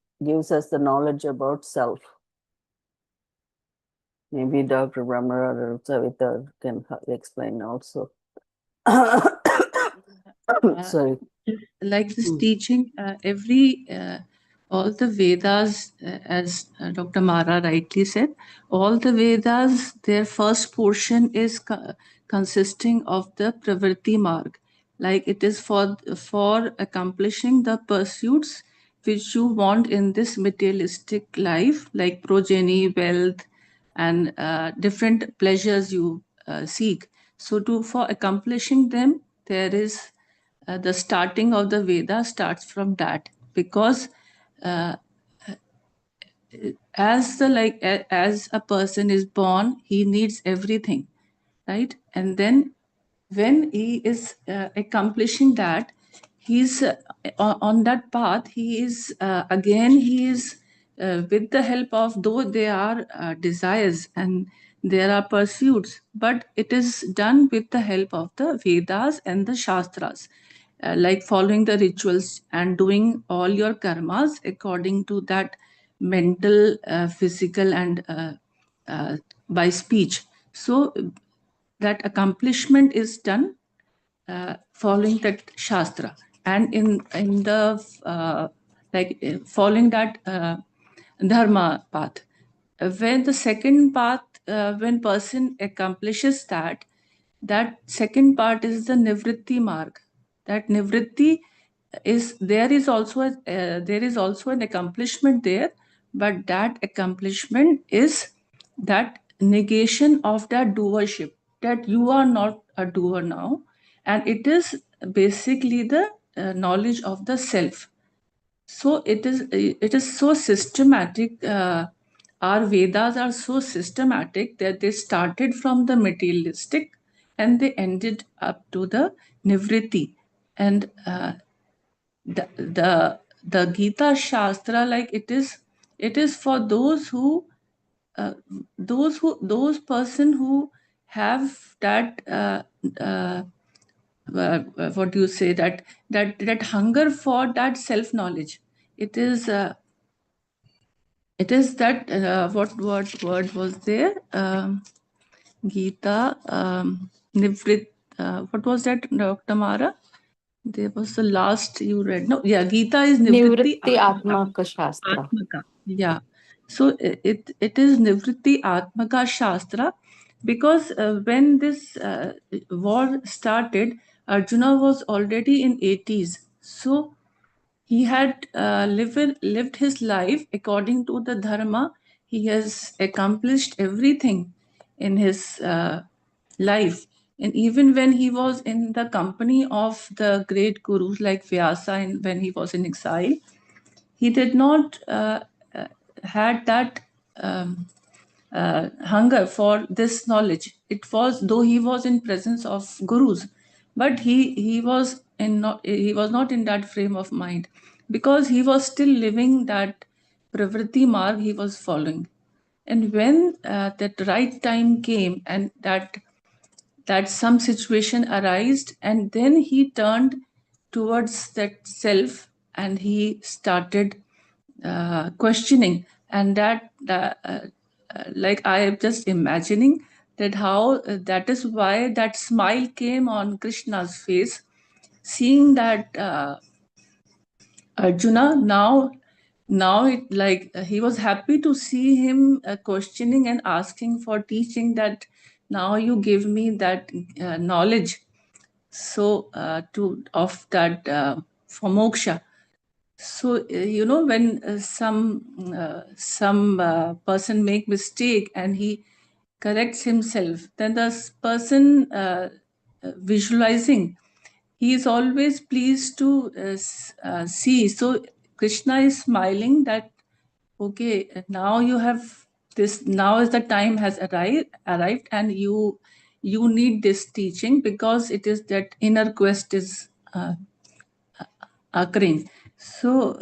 us the knowledge about self. Maybe Dr. Brahmara or Savita can explain also. Uh, Sorry. like this Mm. teaching, all the Vedas, as Dr. Mara rightly said, all the Vedas, their first portion is consisting of the Pravritti Marg. Like it is for accomplishing the pursuits which you want in this materialistic life, like progeny, wealth, and different pleasures you seek. So, for accomplishing them, there is the starting of the Veda starts from that, because uh, as a person is born, he needs everything, right? And then when he is accomplishing that, he's on that path. He is again he is with the help of, though there are desires and there are pursuits, but it is done with the help of the Vedas and the Shastras, like following the rituals and doing all your karmas according to that mental, physical, and uh, by speech. So that accomplishment is done following that shastra, and in the following that dharma path. When the second path, when person accomplishes that, that second part is the nivritti marg. That nivritti is there is also an accomplishment there, but that accomplishment is that negation of that doership, that you are not a doer now, and it is basically the knowledge of the self. So it is so systematic. Our Vedas are so systematic that they started from the materialistic and they ended up to the nivritti. And the the Gita Shastra, like it is for those who those person who have that what do you say, that hunger for that self knowledge. It is that what word was there? Gita, Nivrit, what was that, Dr. Mara? There was the last you read. No, yeah, Gita is Nivritti Nivritti Atmaka Shastra. Atmaka. Yeah. So it is Nivritti Atmaka Shastra, because when this war started, Arjuna was already in 80s. So he had lived his life according to the dharma. He has accomplished everything in his life. And even when he was in the company of the great gurus like Vyasa, and when he was in exile, he did not had that hunger for this knowledge. It was, though he was in presence of gurus, but he was not in that frame of mind, because he was still living that pravritti marg he was following. And when that right time came, and that some situation arose, and then he turned towards that self, and he started questioning. And like I am just imagining that how that is why that smile came on Krishna's face, seeing that Arjuna now it like he was happy to see him questioning and asking for teaching, that now you give me that knowledge, so to of that for moksha. So when some person make mistake and he corrects himself, then the person visualizing, he is always pleased to see. So Krishna is smiling that, okay, now you have this, now is the time has arrived, and you need this teaching, because it is that inner quest is occurring. So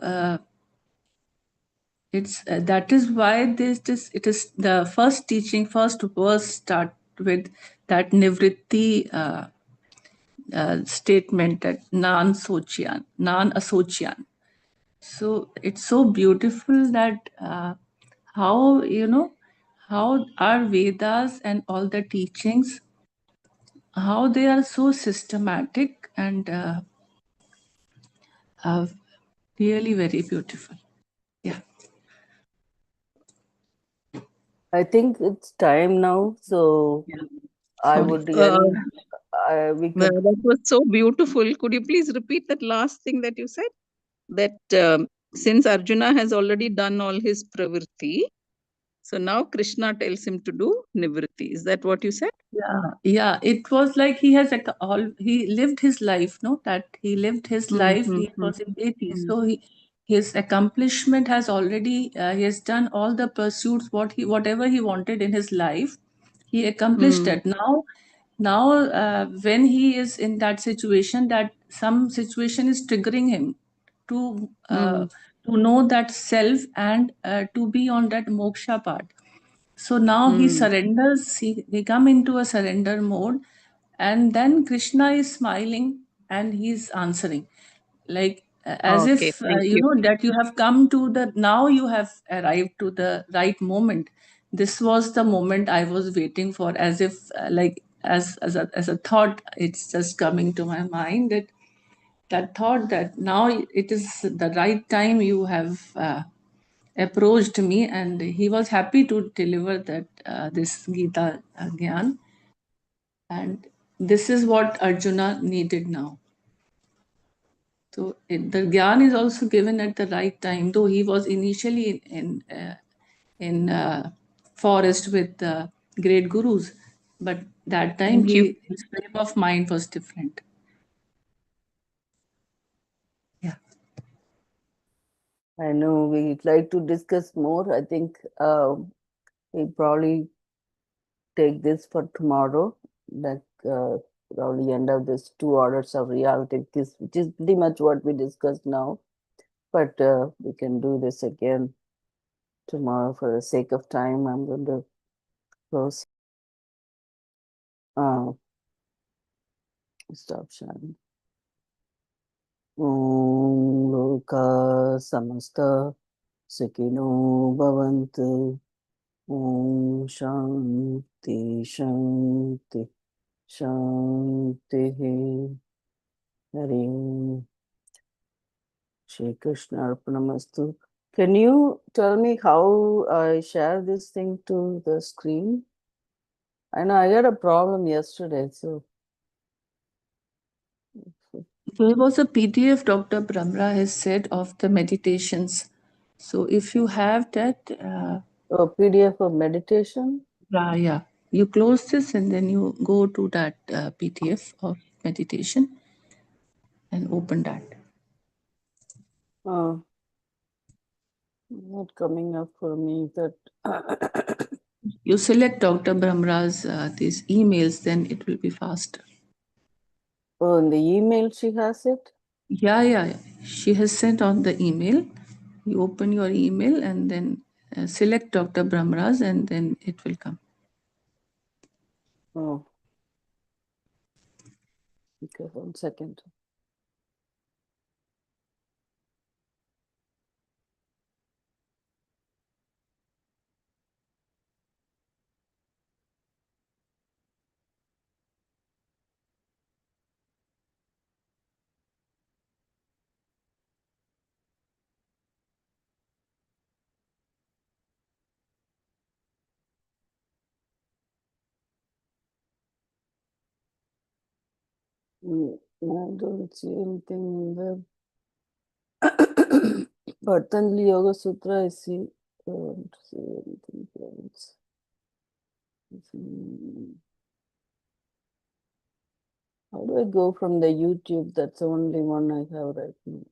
it's that is why this it is the first teaching, first verse start with that nivritti statement, that nan asocian. So it's so beautiful that how how our Vedas and all the teachings, how they are so systematic and uh, really very beautiful. Yeah. I think it's time now, so I Sorry. would really, we could. That was so beautiful. Could you please repeat that last thing that you said? That since Arjuna has already done all his pravritti, so now Krishna tells him to do nivritti. Is that what you said? Yeah. It was like he has he lived his life, no? That he lived his life. He was in 80s, so his accomplishment has already. He has done all the pursuits whatever he wanted in his life. He accomplished it. Now, when he is in that situation, that some situation is triggering him to know that self, and to be on that moksha path. So now he surrenders, he come into a surrender mode, and then Krishna is smiling and he's answering. Like as Okay, if, thank you. that you have come to now you have arrived to the right moment. This was the moment I was waiting for, as if like as a thought, it's just coming to my mind, that thought that now it is the right time, you have approached me, and he was happy to deliver that this Gita Gyan. And this is what Arjuna needed now. So the Gyan is also given at the right time, though he was initially in forest with great gurus, but that time Thank you. his frame of mind was different. Yeah. I know we'd like to discuss more. I think we'll probably take this for tomorrow, like probably end of this two orders of reality, this, which is pretty much what we discussed now. But we can do this again tomorrow for the sake of time. I'm going to close Stop sharing. Om Loka Samasta Sukhino Bhavantu. Om Shanti Shanti Shanti. Hari Om. Shri Krishna Arpanamastu. Can you tell me how I share this thing to the screen? I know I had a problem yesterday, so. There was a PDF Dr. Brahmra has said of the meditations. So if you have that, PDF of meditation? yeah, you close this and then you go to that PDF of meditation and open that. Not coming up for me that. You select Dr. Brahmra's these emails, then it will be faster. Oh, in the email she has it? Yeah. She has sent on the email. You open your email and then select Dr. Brahmra's and then it will come. Oh. Okay, 1 second. I don't see anything in there. Patanjali Yoga Sutra, I see. I don't see anything else. How do I go from the YouTube? That's the only one I have right now.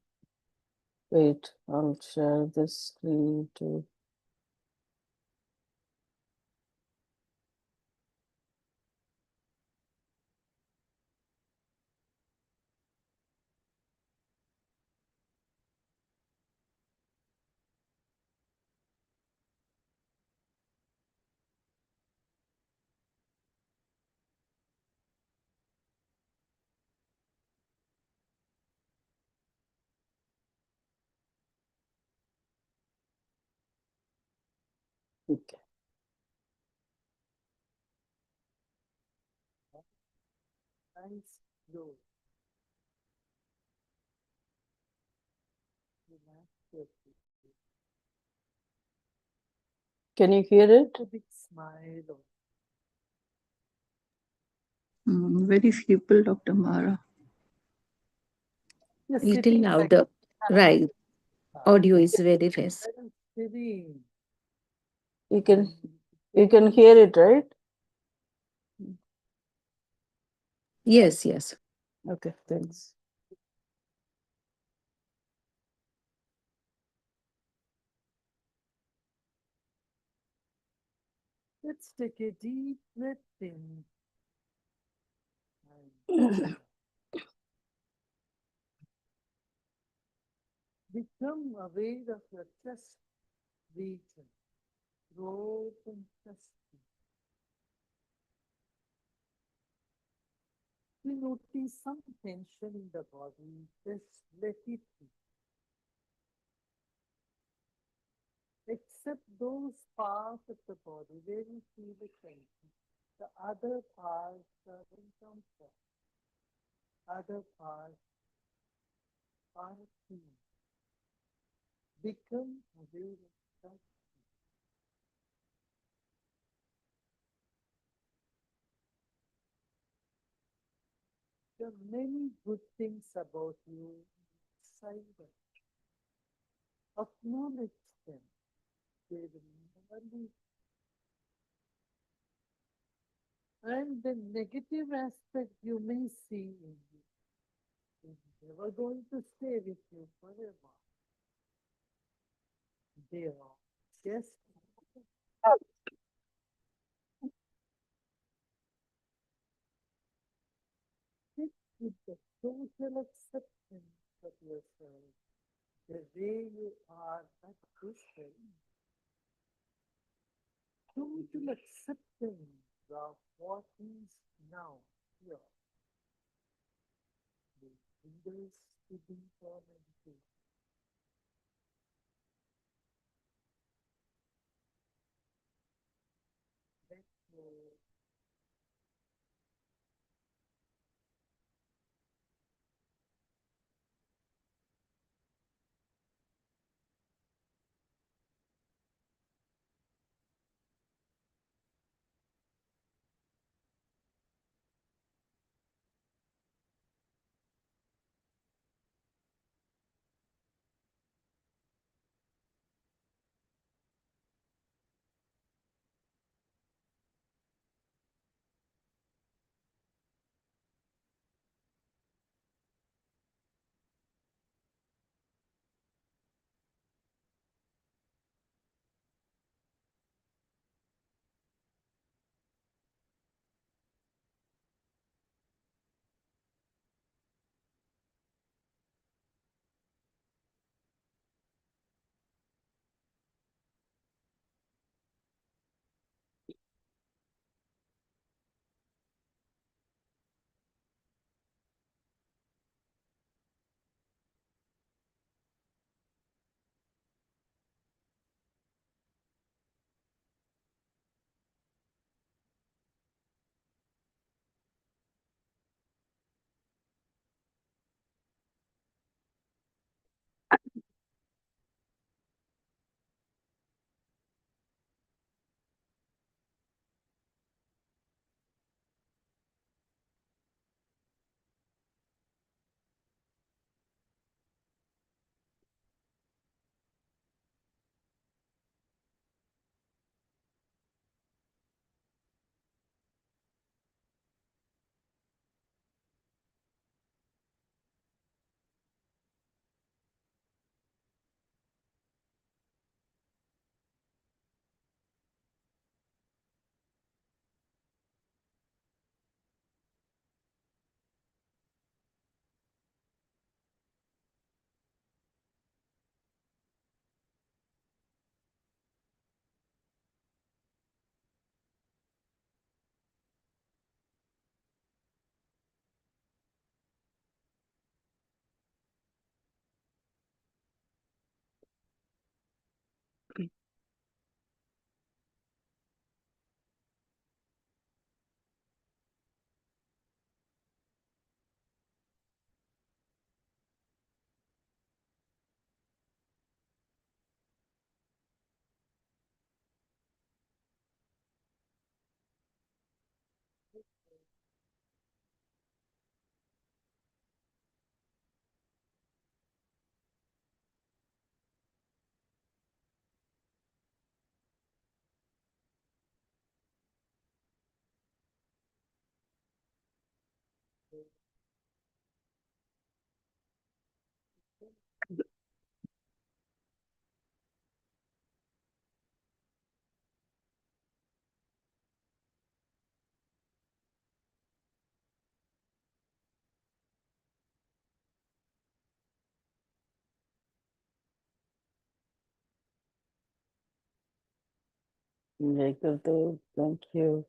Wait, I'll share this screen too. Okay. Can you hear it? Very feeble, Dr. Mara. Little louder. Right. Audio is very less. You can hear it, right? Yes. Okay, thanks. Let's take a deep breath in. Become aware of your chest region, throat and chest. You notice some tension in the body, just let it be. Except those parts of the body where you feel the tension. The other parts are in comfort. Other parts are free. Become aware of that. There are many good things about you inside. Acknowledge them. They will never leave. And the negative aspect you may see in you is never going to stay with you forever. They are just sit with the total acceptance of yourself, the way you are at this time. Total acceptance of what is now. Jai Gurudev, thank you.